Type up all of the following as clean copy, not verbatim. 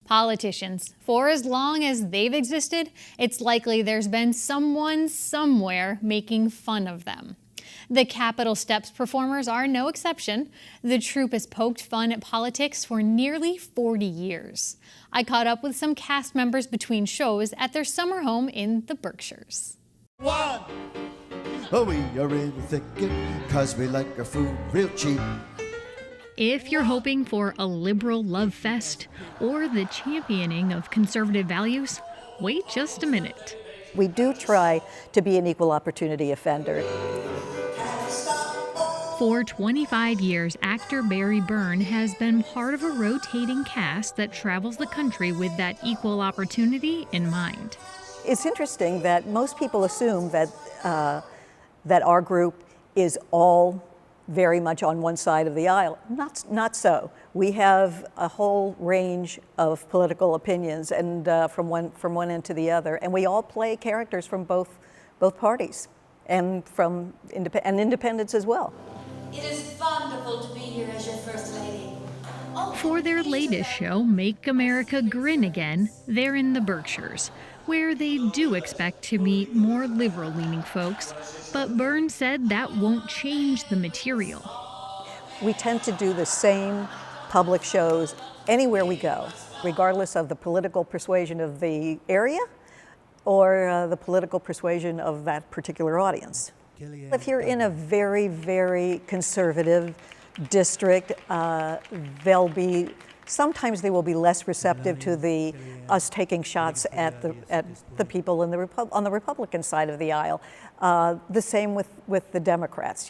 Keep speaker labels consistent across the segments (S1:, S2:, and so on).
S1: Politicians. For as long as they've existed, it's likely there's been someone somewhere making fun of them. The Capitol Steps performers are no exception. The troupe has poked fun at politics for nearly 40 years. I caught up with some cast members between shows at their summer home in the Berkshires.
S2: One! Oh, we are really thinking, 'cause we like our food real cheap.
S1: If you're hoping for a liberal love fest or the championing of conservative values, wait just a minute.
S3: We do try to be an equal opportunity offender.
S1: For 25 years, actor Barry Byrne has been part of a rotating cast that travels the country with that equal opportunity in mind.
S3: It's interesting that most people assume that that our group is all very much on one side of the aisle. Not so. We have a whole range of political opinions, and from one end to the other, and we all play characters from both parties, and from independents as well.
S4: It is wonderful to be here as your First Lady.
S1: For their latest show, Make America Grin Again, they're in the Berkshires, where they do expect to meet more liberal-leaning folks, but Byrne said that won't change the material.
S3: We tend to do the same public shows anywhere we go, regardless of the political persuasion of the area or the political persuasion of that particular audience. If you're in a very, very conservative district, sometimes they will be less receptive to us taking shots at the people on the Republican side of the aisle. The same with the Democrats.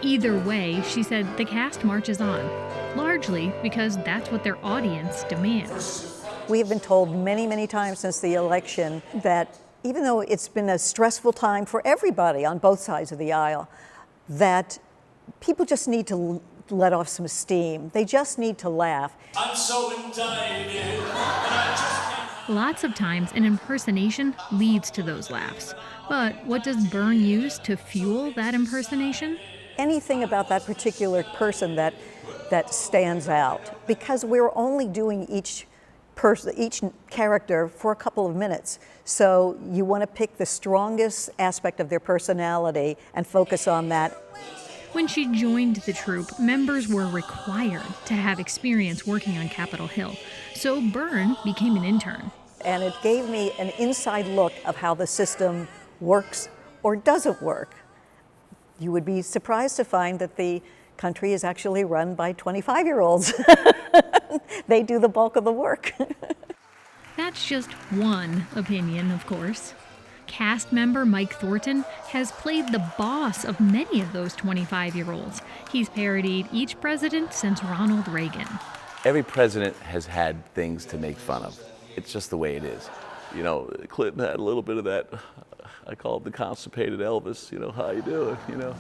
S1: Either way, she said the cast marches on, largely because that's what their audience demands.
S3: We have been told many, many times since the election that even though it's been a stressful time for everybody on both sides of the aisle, that people just need to let off some steam. They just need to laugh.
S5: I'm so indicted, and I just can't.
S1: Lots of times, an impersonation leads to those laughs. But what does Byrne use to fuel that impersonation?
S3: Anything about that particular person that stands out, because we're only doing each character for a couple of minutes. So you want to pick the strongest aspect of their personality and focus on that.
S1: When she joined the troupe, members were required to have experience working on Capitol Hill. So Byrne became an intern.
S3: And it gave me an inside look of how the system works or doesn't work. You would be surprised to find that the country is actually run by 25-year-olds. They do the bulk of the work.
S1: That's just one opinion, of course. Cast member Mike Thornton has played the boss of many of those 25-year-olds. He's parodied each president since Ronald Reagan.
S6: Every president has had things to make fun of. It's just the way it is. You know, Clinton had a little bit of that. I call it the constipated Elvis. You know, how you doing? You know.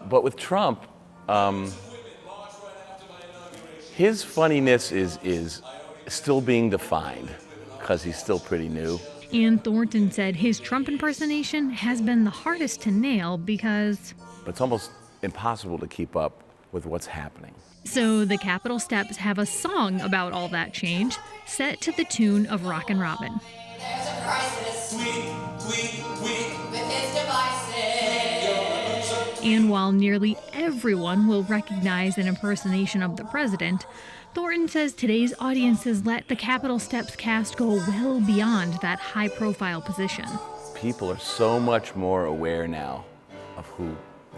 S6: But with Trump, his funniness is still being defined because he's still pretty new.
S1: And Thornton said his Trump impersonation has been the hardest to nail because
S6: it's almost impossible to keep up with what's happening.
S1: So the Capitol Steps have a song about all that change, set to the tune of Rockin' Robin.
S4: There's a crisis. With his devices.
S1: And while nearly everyone will recognize an impersonation of the president, Thornton says today's audiences let the Capitol Steps cast go well beyond that high-profile position.
S6: People are so much more aware now of who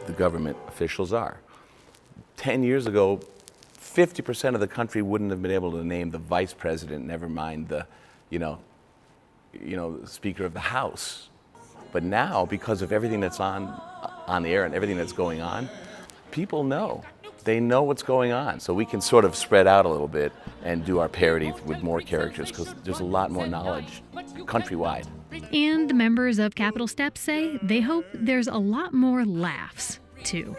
S6: the government officials are. 10 years ago, 50% of the country wouldn't have been able to name the vice president, never mind the, the Speaker of the House. But now, because of everything that's on the air and everything that's going on, people know. They know what's going on. So we can sort of spread out a little bit and do our parody with more characters because there's a lot more knowledge countrywide.
S1: And the members of Capitol Steps say they hope there's a lot more laughs, too.